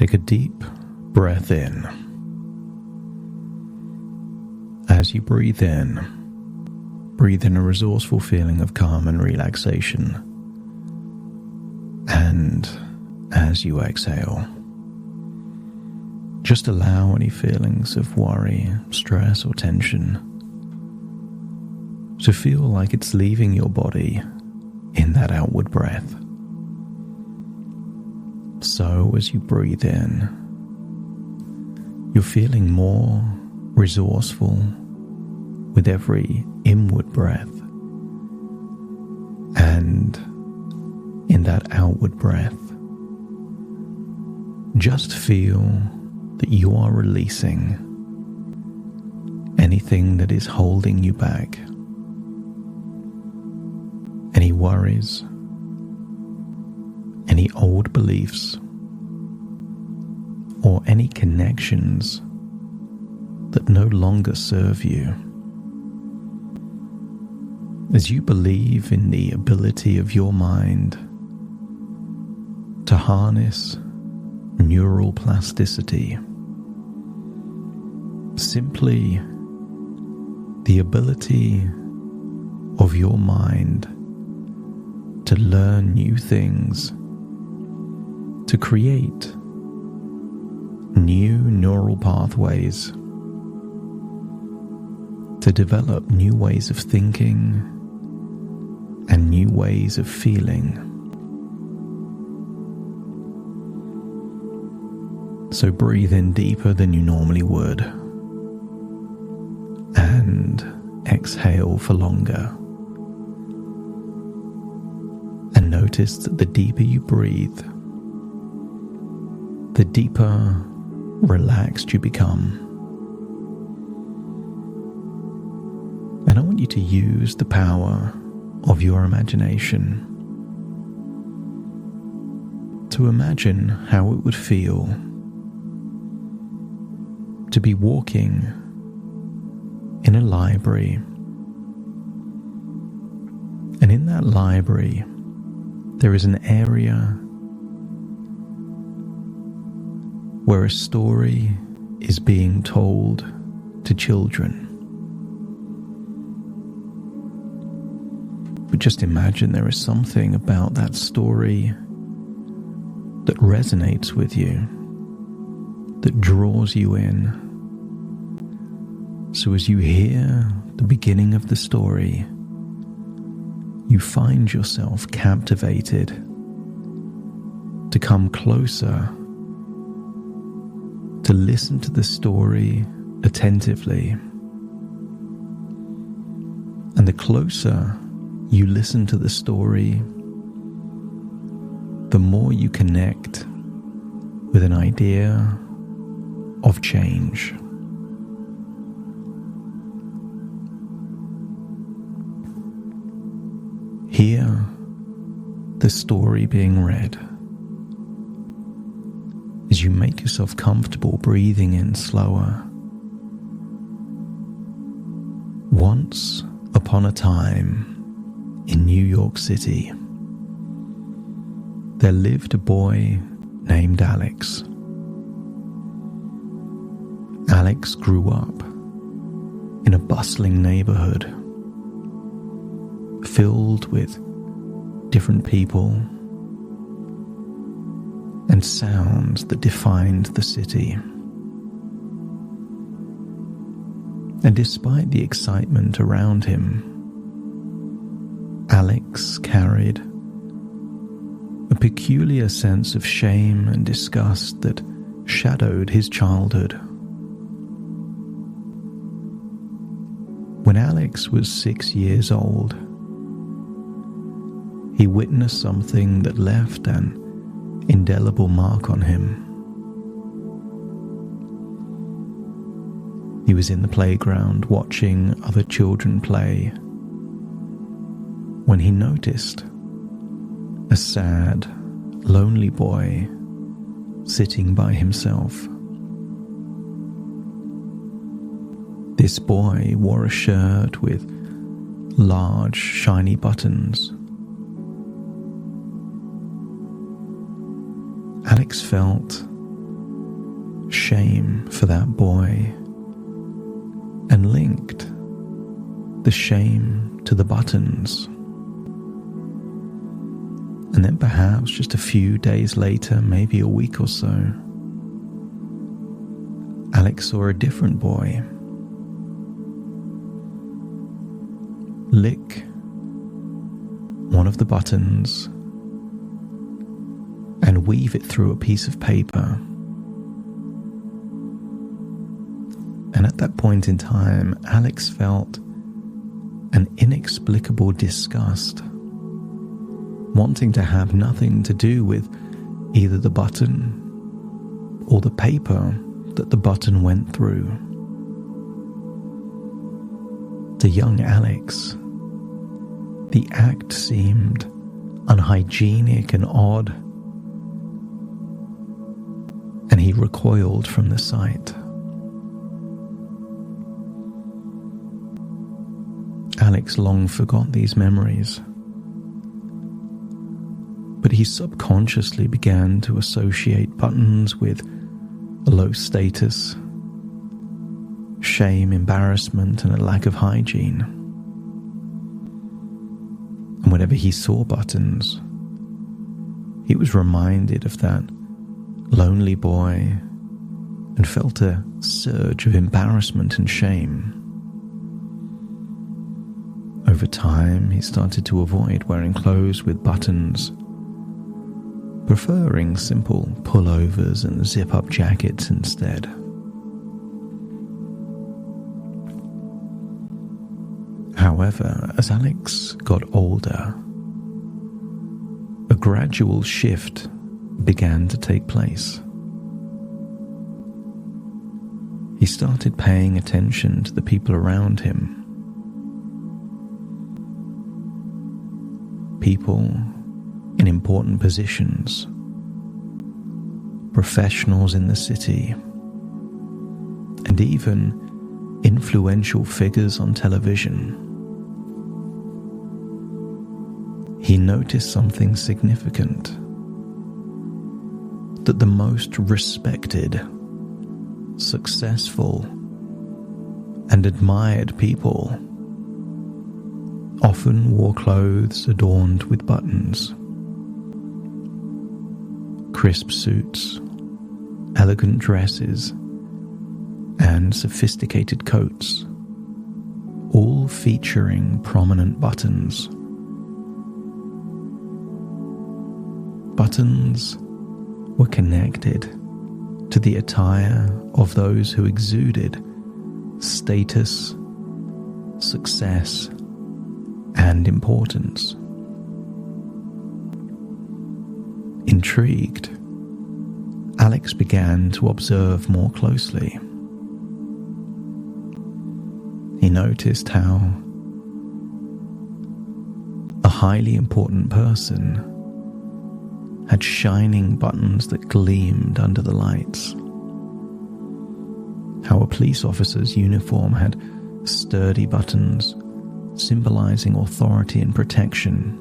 Take a deep breath in. As you breathe in a resourceful feeling of calm and relaxation. And as you exhale, just allow any feelings of worry, stress, or tension to feel like it's leaving your body in that outward breath. So as you breathe in, you're feeling more resourceful with every inward breath. And in that outward breath, just feel that you are releasing anything that is holding you back. Any worries, any old beliefs, or any connections that no longer serve you. As you believe in the ability of your mind to harness neural plasticity, simply the ability of your mind to learn new things, to create new neural pathways, to develop new ways of thinking and new ways of feeling. So breathe in deeper than you normally would and exhale for longer. And notice that the deeper you breathe, the deeper relaxed you become. And I want you to use the power of your imagination to imagine how it would feel to be walking in a library. And in that library, there is an area where a story is being told to children. But just imagine there is something about that story that resonates with you, that draws you in. So as you hear the beginning of the story, you find yourself captivated to come closer, to listen to the story attentively. And the closer you listen to the story, the more you connect with an idea of change. Hear the story being read as you make yourself comfortable breathing in slower. Once upon a time, in New York City, there lived a boy named Alex. Alex grew up in a bustling neighborhood filled with different people and sounds that defined the city. And despite the excitement around him, Alex carried a peculiar sense of shame and disgust that shadowed his childhood. When Alex was 6 years old, he witnessed something that left an indelible mark on him. He was in the playground watching other children play when he noticed a sad, lonely boy sitting by himself. This boy wore a shirt with large, shiny buttons. Alex felt shame for that boy and linked the shame to the buttons. And then perhaps just a few days later, maybe a week or so, Alex saw a different boy lick one of the buttons and weave it through a piece of paper. And at that point in time, Alex felt an inexplicable disgust, wanting to have nothing to do with either the button or the paper that the button went through. To young Alex, the act seemed unhygienic and odd, and he recoiled from the sight. Alex long forgot these memories, but he subconsciously began to associate buttons with low status, shame, embarrassment, and a lack of hygiene. And whenever he saw buttons, he was reminded of that lonely boy and felt a surge of embarrassment and shame. Over time, he started to avoid wearing clothes with buttons, preferring simple pullovers and zip-up jackets instead. However, as Alex got older, a gradual shift began to take place. He started paying attention to the people around him. People in important positions, professionals in the city, and even influential figures on television. He noticed something significant, that the most respected, successful, and admired people often wore clothes adorned with buttons. Crisp suits, elegant dresses, and sophisticated coats, all featuring prominent buttons. Buttons were connected to the attire of those who exuded status, success, and importance. Intrigued, Alex began to observe more closely. He noticed how a highly important person had shining buttons that gleamed under the lights, how a police officer's uniform had sturdy buttons symbolizing authority and protection,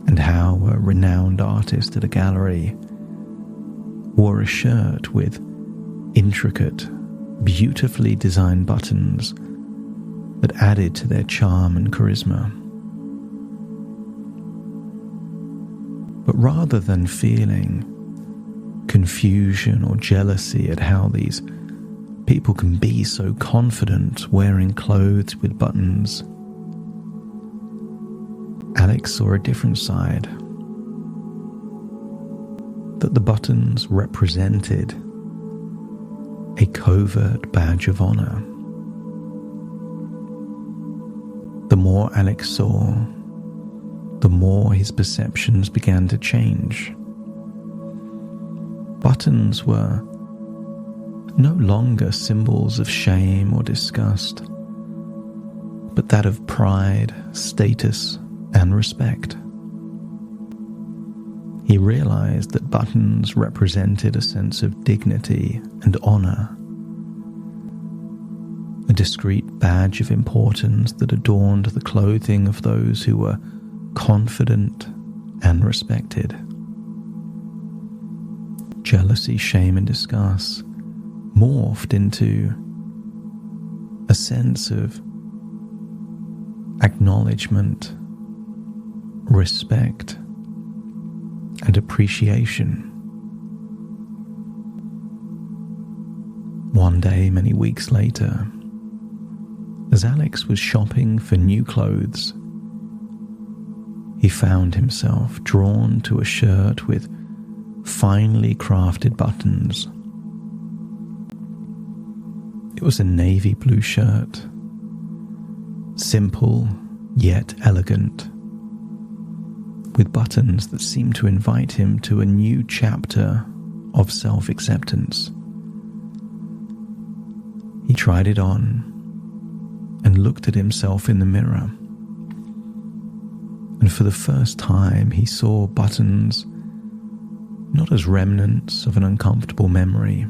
and how a renowned artist at a gallery wore a shirt with intricate, beautifully designed buttons that added to their charm and charisma. But rather than feeling confusion or jealousy at how these people can be so confident wearing clothes with buttons, Alex saw a different side. That the buttons represented a covert badge of honor. The more Alex saw, the more his perceptions began to change. Buttons were no longer symbols of shame or disgust, but that of pride, status, and respect. He realized that buttons represented a sense of dignity and honor, a discreet badge of importance that adorned the clothing of those who were confident and respected. jealousy, shame, and disgust morphed into a sense of acknowledgement, respect, and appreciation. One day, many weeks later, as Alex was shopping for new clothes, he found himself drawn to a shirt with finely crafted buttons. It was a navy blue shirt, simple yet elegant, with buttons that seemed to invite him to a new chapter of self-acceptance. He tried it on and looked at himself in the mirror. And for the first time, he saw buttons not as remnants of an uncomfortable memory,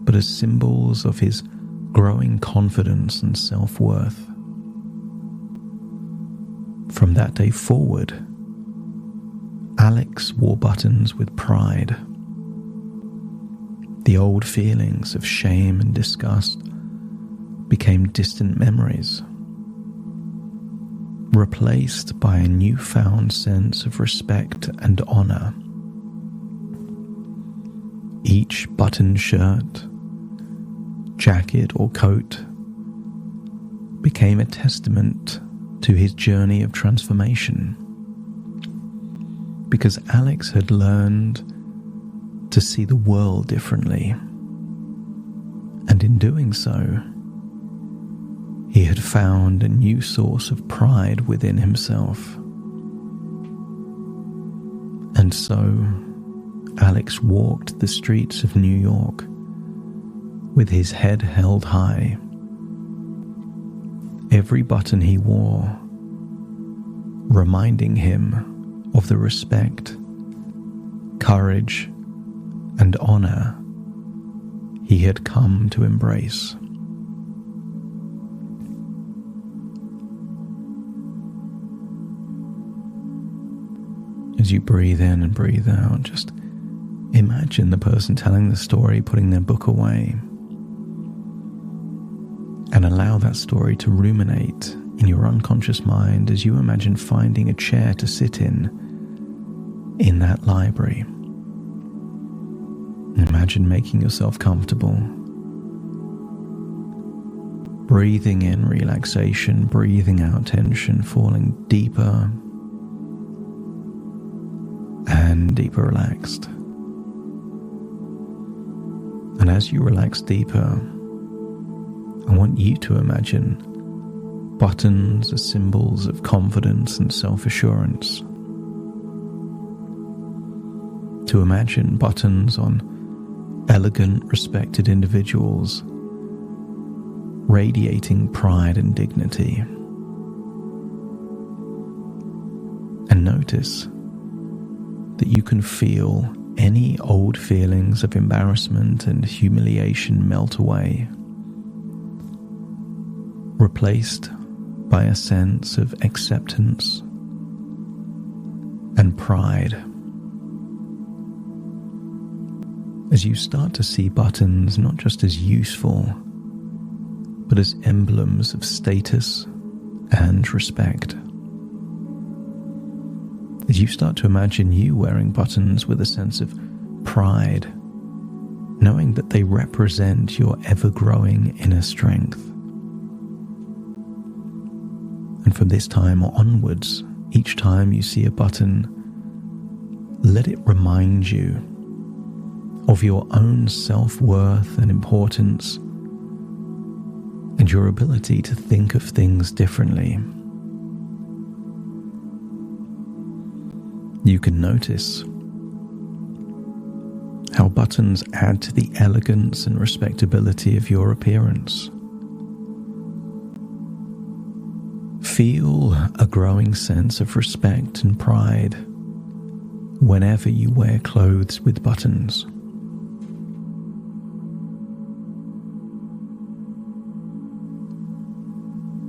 but as symbols of his growing confidence and self-worth. From that day forward, Alex wore buttons with pride. The old feelings of shame and disgust became distant memories, replaced by a newfound sense of respect and honor. Each buttoned shirt, jacket, or coat became a testament to his journey of transformation, because Alex had learned to see the world differently, and in doing so, he had found a new source of pride within himself. And so, Alex walked the streets of New York with his head held high. Every button he wore reminding him of the respect, courage, and honor he had come to embrace. As you breathe in and breathe out, just imagine the person telling the story putting their book away, and allow that story to ruminate in your unconscious mind as you imagine finding a chair to sit in that library. Imagine making yourself comfortable, breathing in relaxation, breathing out tension, falling deeper and deeper relaxed. And as you relax deeper, I want you to imagine buttons as symbols of confidence and self-assurance. To imagine buttons on elegant, respected individuals radiating pride and dignity. And notice that you can feel any old feelings of embarrassment and humiliation melt away, replaced by a sense of acceptance and pride. As you start to see buttons not just as useful, but as emblems of status and respect. As you start to imagine you wearing buttons with a sense of pride, knowing that they represent your ever-growing inner strength. And from this time onwards, each time you see a button, let it remind you of your own self-worth and importance, and your ability to think of things differently. You can notice how buttons add to the elegance and respectability of your appearance. Feel a growing sense of respect and pride whenever you wear clothes with buttons.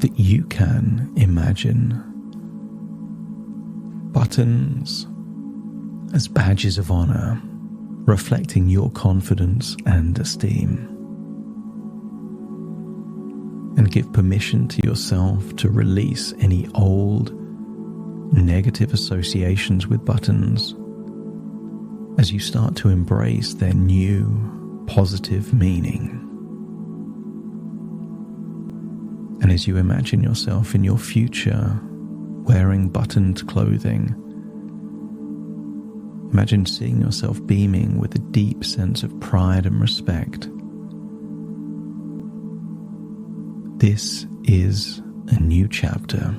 That you can imagine buttons as badges of honor, reflecting your confidence and esteem. And give permission to yourself to release any old, negative associations with buttons as you start to embrace their new, positive meaning. And as you imagine yourself in your future wearing buttoned clothing, imagine seeing yourself beaming with a deep sense of pride and respect. This is a new chapter.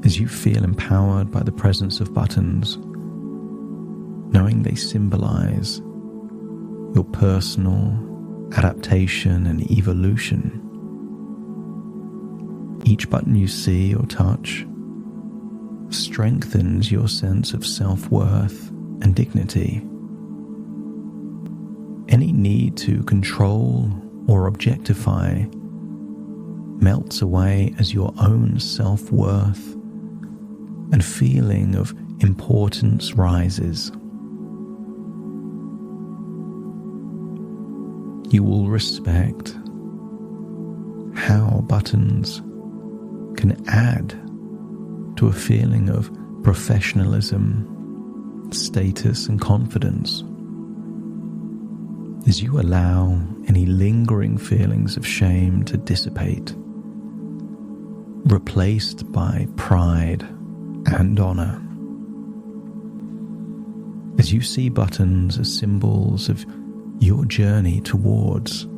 As you feel empowered by the presence of buttons, knowing they symbolize your personal adaptation and evolution. Each button you see or touch strengthens your sense of self-worth and dignity. Any need to control or objectify melts away as your own self-worth and feeling of importance rises. You will respect how buttons can add to a feeling of professionalism, status, and confidence. As you allow any lingering feelings of shame to dissipate, replaced by pride and honor. As you see buttons as symbols of your journey towards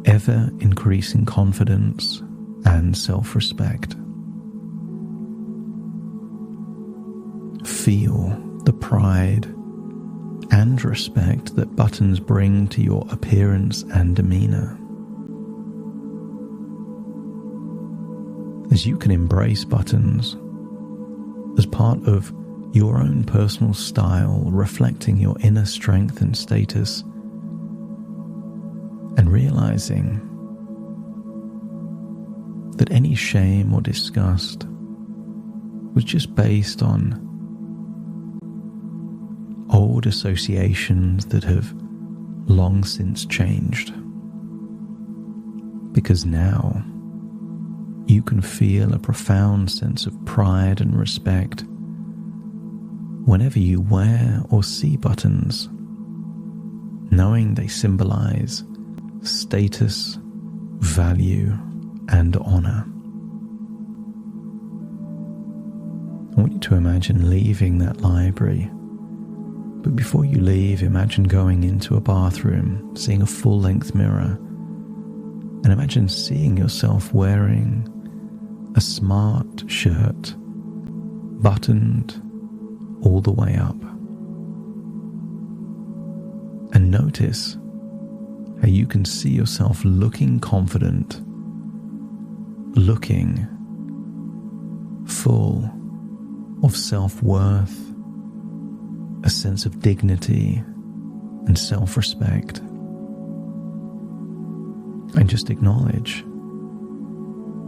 ever increasing confidence and self-respect. Feel the pride and respect that buttons bring to your appearance and demeanor. As you can embrace buttons as part of your own personal style, reflecting your inner strength and status, and realizing that any shame or disgust was just based on old associations that have long since changed. Because now you can feel a profound sense of pride and respect whenever you wear or see buttons, knowing they symbolize status, value, and honor. I want you to imagine leaving that library, but before you leave, imagine going into a bathroom, seeing a full-length mirror, and imagine seeing yourself wearing a smart shirt, buttoned all the way up. And notice how you can see yourself looking confident, looking full of self-worth, a sense of dignity and self-respect. And just acknowledge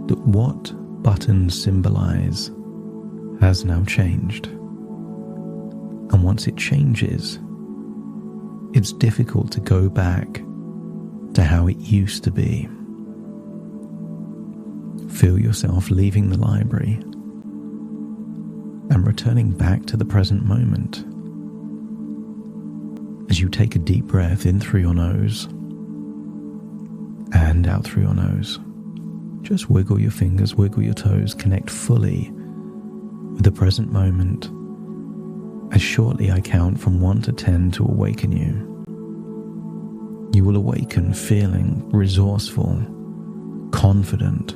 that what buttons symbolize has now changed. And once it changes, it's difficult to go back to how it used to be. Feel yourself leaving the library and returning back to the present moment. As you take a deep breath in through your nose and out through your nose, just wiggle your fingers, wiggle your toes, connect fully with the present moment. As shortly I count from 1 to 10 to awaken you. You will awaken feeling resourceful, confident,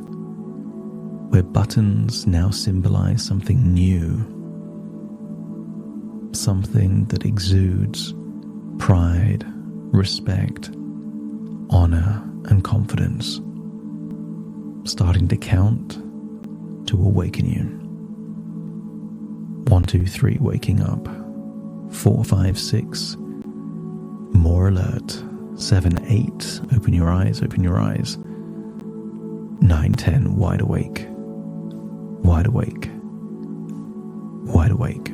where buttons now symbolize something new, something that exudes pride, respect, honor, and confidence. Starting to count to awaken you. 1, 2, 3, waking up. 4, 5, 6, more alert. 7, 8, open your eyes, open your eyes. 9, 10, wide awake, wide awake, wide awake.